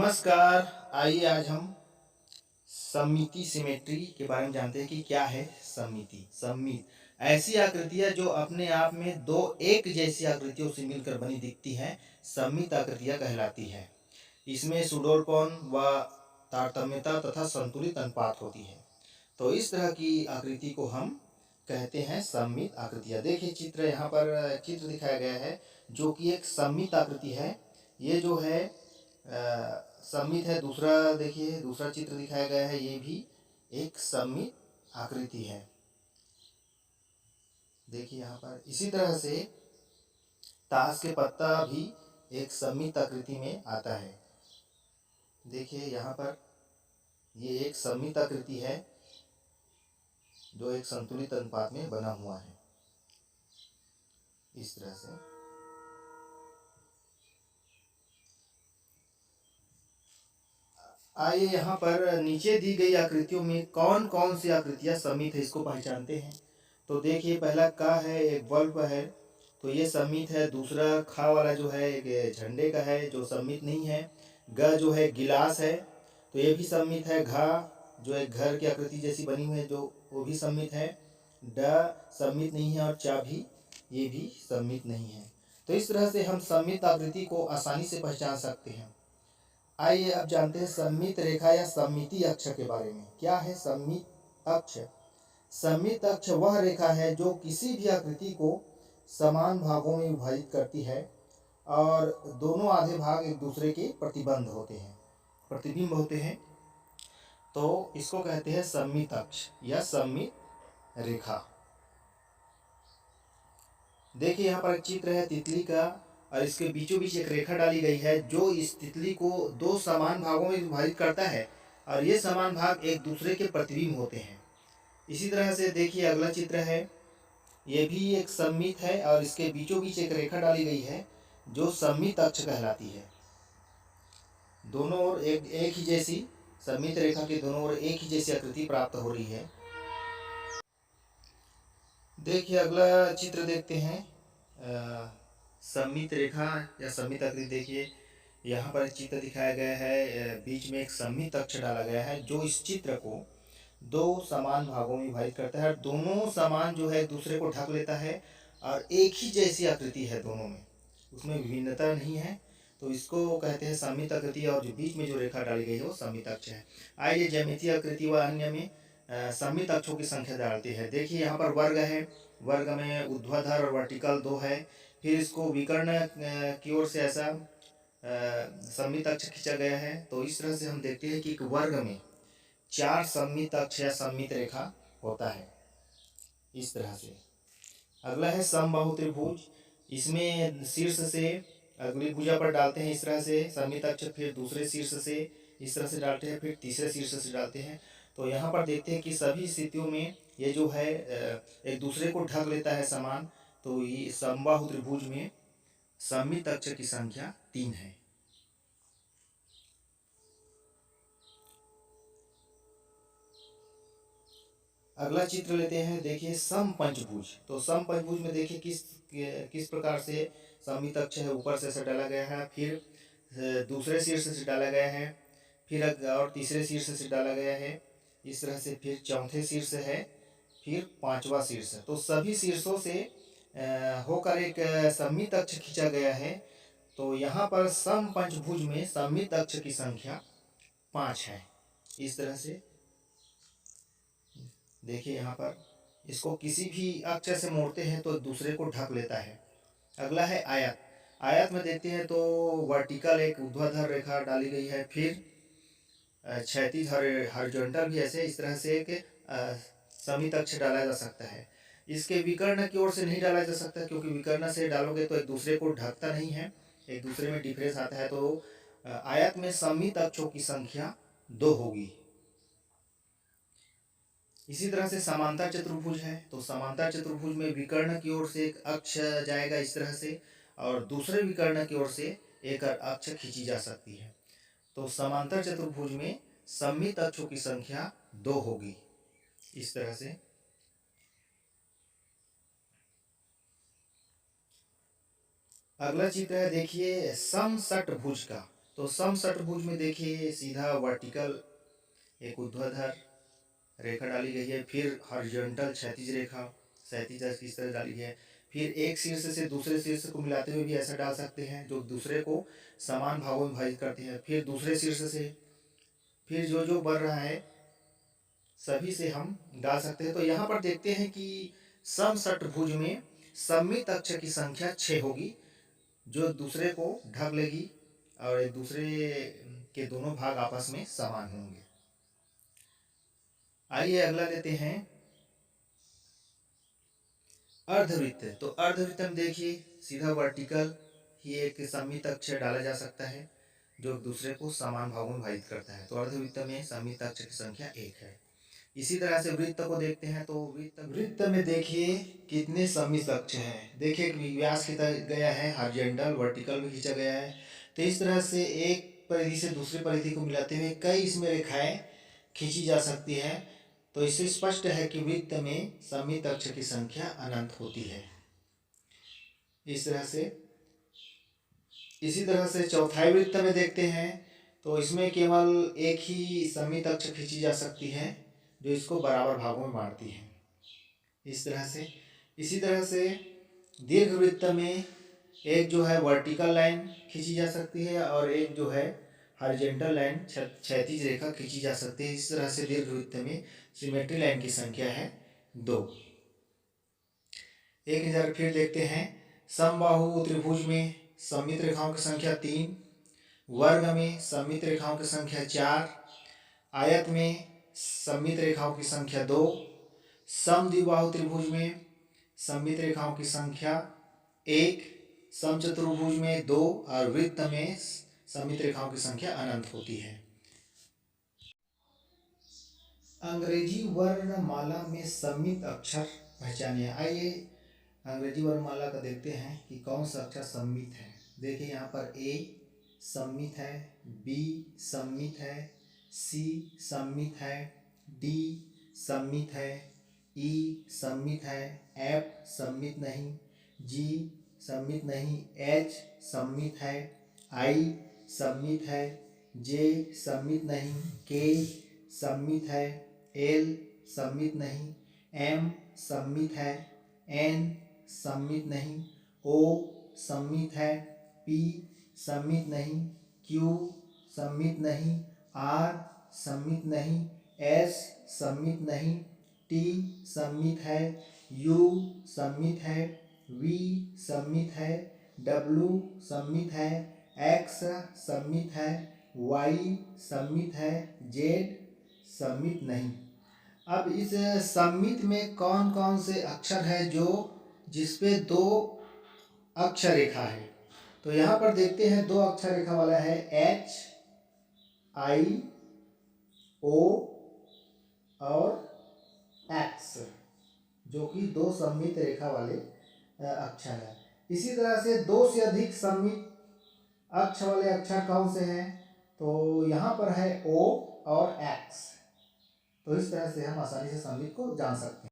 नमस्कार। आइए आज हम सममिति सिमेट्री के बारे में जानते हैं कि क्या है सममिति। सममित ऐसी आकृतियां जो अपने आप में दो एक जैसी आकृतियों से मिलकर बनी दिखती हैं, सममित आकृतियां कहलाती है। इसमें सुडौलपन व तारतम्यता तथा संतुलित अनुपात होती है। तो इस तरह की आकृति को हम कहते हैं सममित आकृतियां। देखिए चित्र, यहाँ पर चित्र दिखाया गया है जो कि एक सममित आकृति है। ये जो है सममित है। दूसरा देखिए, दूसरा चित्र दिखाया गया है, ये भी एक सममित आकृति है। देखिए यहाँ पर इसी तरह से ताश के पत्ता भी एक सममित आकृति में आता है। देखिए यहाँ पर ये एक सममित आकृति है जो एक संतुलित अनुपात में बना हुआ है। इस तरह से आइए यहाँ पर नीचे दी गई आकृतियों में कौन कौन सी आकृतियां सममित है, इसको पहचानते हैं। तो देखिए पहला का है, एक बल्ब है, तो ये सममित है। दूसरा खा वाला जो है एक झंडे का है जो सममित नहीं है। ग जो है गिलास है, तो ये भी सममित है। घा जो एक घर की आकृति जैसी बनी हुई है, जो वो भी सममित है। ड सममित नहीं है और चा भी, ये भी सममित नहीं है। तो इस तरह से हम सममित आकृति को आसानी से पहचान सकते हैं। आइए अब जानते हैं सममित रेखा या सममिति अक्ष के बारे में। क्या है सममित अक्ष? सममित अक्ष वह रेखा है जो किसी भी आकृति को समान भागों में विभाजित करती है और दोनों आधे भाग एक दूसरे के प्रतिबिंब होते हैं। तो इसको कहते हैं सममित अक्ष या सममित रेखा। देखिए यहाँ पर एक चित्र है तितली का, और इसके बीचों बीच एक रेखा डाली गई है जो इस तितली को दो समान भागों में विभाजित करता है और ये समान भाग एक दूसरे के प्रतिबिंब होते हैं। इसी तरह से देखिए अगला चित्र है, ये भी एक सममित है और इसके बीचों बीच एक रेखा डाली गई है जो सममित अक्ष कहलाती है। दोनों ओर एक ही जैसी, सममित रेखा के दोनों ओर एक ही जैसी आकृति प्राप्त हो रही है। देखिए अगला चित्र देखते हैं, सममित रेखा या सममित आकृति। देखिए यहाँ पर एक चित्र दिखाया गया है, बीच में एक सममित अक्ष डाला गया है जो इस चित्र को दो समान भागों में विभाजित करता है। दोनों समान जो है दूसरे को ढक लेता है और एक ही जैसी आकृति है दोनों में, उसमें विभिन्नता नहीं है। तो इसको कहते हैं सममित आकृति, और जो बीच में जो रेखा डाली गई है वो सममित अक्ष है। आइए ज्यामितीय आकृति व अन्य में सममित अक्षों की संख्या डालते हैं। देखिए यहाँ पर वर्ग है, वर्ग में ऊर्ध्वाधर और वर्टिकल दो है। फिर इसको विकर्ण की ओर से ऐसा सममित अक्ष खींचा गया है। तो इस तरह से हम देखते हैं कि एक वर्ग में 4 सममित अक्ष या सममित रेखा होता है, इस तरह से। अगला है समबाहु त्रिभुज। इसमें शीर्ष से अगली भुजा पर डालते हैं इस तरह से सममित अक्ष, फिर दूसरे शीर्ष से इस तरह से डालते हैं, फिर तीसरे शीर्ष से डालते हैं। तो यहाँ पर देखते हैं कि सभी स्थितियों में ये जो है एक दूसरे को ढक लेता है समान। तो ये समबाहु त्रिभुज में सममित अक्ष की संख्या 3 है। अगला चित्र लेते हैं, देखिए समपंचभुज। तो समपंचभुज में देखिए किस प्रकार से सममित अक्ष है, ऊपर से ऐसा डाला गया है, फिर दूसरे शीर्ष से डाला गया है, फिर और तीसरे शीर्ष से डाला गया है, इस तरह से फिर चौथे शीर्ष है, फिर पांचवा शीर्ष। तो सभी शीर्षों से होकर एक सममित अक्ष खींचा गया है। तो यहाँ पर समपंचभुज में सममित अक्ष की संख्या 5 है। इस तरह से देखिए यहाँ पर इसको किसी भी अक्ष से मोड़ते हैं तो दूसरे को ढक लेता है। अगला है आयत। आयत में देखते हैं तो वर्टिकल एक ऊर्ध्वाधर रेखा डाली गई है, फिर क्षैतिज हॉरिजॉन्टल भी ऐसे इस तरह से एक सममित अक्ष डाला जा सकता है। इसके विकर्ण की ओर से नहीं डाला जा सकता, क्योंकि विकर्ण से डालोगे तो एक दूसरे को ढकता नहीं है, एक दूसरे में डिफरेंस आता है। तो आयत में सममित अक्षों की संख्या 2 होगी। इसी तरह से समांतर चतुर्भुज है। तो समांतर चतुर्भुज में विकर्ण की ओर से एक अक्ष जाएगा इस तरह से, और दूसरे विकर्ण की ओर से एक अक्ष खींची जा सकती है। तो समांतर चतुर्भुज में सममित अक्षों की संख्या 2 होगी, इस तरह से। अगला चित्र है देखिए समषटभुज का। तो समषटभुज में देखिए सीधा वर्टिकल एक ऊर्ध्वाधर रेखा डाली गई है, फिर हॉरिजॉन्टल क्षैतिज रेखा क्षैतिज इस तरह डाली गई है, फिर एक शीर्ष से दूसरे शीर्ष को मिलाते हुए भी ऐसा डाल सकते हैं जो दूसरे को समान भागों में विभाजित करती है, फिर दूसरे शीर्ष से फिर जो जो बढ़ रहा है सभी से हम डाल सकते हैं। तो यहाँ पर देखते हैं कि समषटभुज में सममित अक्ष की संख्या 6 होगी जो दूसरे को ढक लेगी और एक दूसरे के दोनों भाग आपस में समान होंगे। आइए अगला लेते हैं अर्धवृत्त। तो अर्धवृत्त में देखिए सीधा वर्टिकल ही एक सममित अक्ष डाला जा सकता है जो एक दूसरे को समान भागों में विभाजित करता है। तो अर्धवृत्त में सममित अक्ष की संख्या 1 है। इसी तरह से वृत्त को देखते हैं। तो वृत्त में देखिए कितने सममित अक्ष हैं। देखिए व्यास खींचा गया है, हॉरिजॉन्टल वर्टिकल भी खींचा गया है। तो इस तरह से एक परिधि से दूसरी परिधि को मिलाते हुए कई इसमें रेखाएं खींची जा सकती है। तो इससे स्पष्ट है कि वृत्त में सममित अक्ष की संख्या अनंत होती है। इस तरह से इसी तरह से चौथाई वृत्त में देखते हैं तो इसमें केवल एक ही सममित अक्ष खींची जा सकती है जो इसको बराबर भागों में बांटती है। इस तरह से इसी तरह से दीर्घवृत्त में एक जो है वर्टिकल लाइन खींची जा सकती है और एक जो है हॉरिजॉन्टल लाइन क्षैतिज रेखा खींची जा सकती है। इस तरह से दीर्घवृत्त में सिमेट्री लाइन की संख्या है 2। एक नज़र फिर देखते हैं। समबाहु त्रिभुज में सममित रेखाओं की संख्या 3, वर्ग में सममित रेखाओं की संख्या 4, आयत में सममित रेखाओं की संख्या 2, समद्विबाहु त्रिभुज में सममित रेखाओं की संख्या 1, समचतुर्भुज में 2 और वृत्त में सममित रेखाओं की संख्या अनंत होती है। अंग्रेजी वर्णमाला में सममित अक्षर पहचानिए। आइए अंग्रेजी वर्णमाला का देखते हैं कि कौन सा अक्षर सममित है। देखिए यहाँ पर ए सममित है, बी सममित है, सी सममित है, डी सममित है, ई सममित है, एफ सममित नहीं, जी सममित नहीं, एच सममित है, आई सममित है, जे सममित नहीं, के सममित है, एल सममित नहीं, एम सममित है, एन सममित नहीं, ओ सममित है, पी सममित नहीं, क्यू सममित नहीं, आर सममित नहीं, एस सममित नहीं, टी सममित है, यू सममित है, वी सममित है, डब्लू सममित है, एक्स सममित है, वाई सममित है, जेड सममित नहीं। अब इस सममित में कौन कौन से अक्षर है जो जिसपे 2 अक्षर रेखा है। तो यहाँ पर देखते हैं 2 अक्षर रेखा वाला है एच, आई, ओ और एक्स जो कि 2 सममित रेखा वाले अक्षर है। इसी तरह से 2 से अधिक सममित अक्ष वाले अक्षर कौन से हैं। तो यहाँ पर है ओ और एक्स। तो इस तरह से हम आसानी से सममित को जान सकते हैं।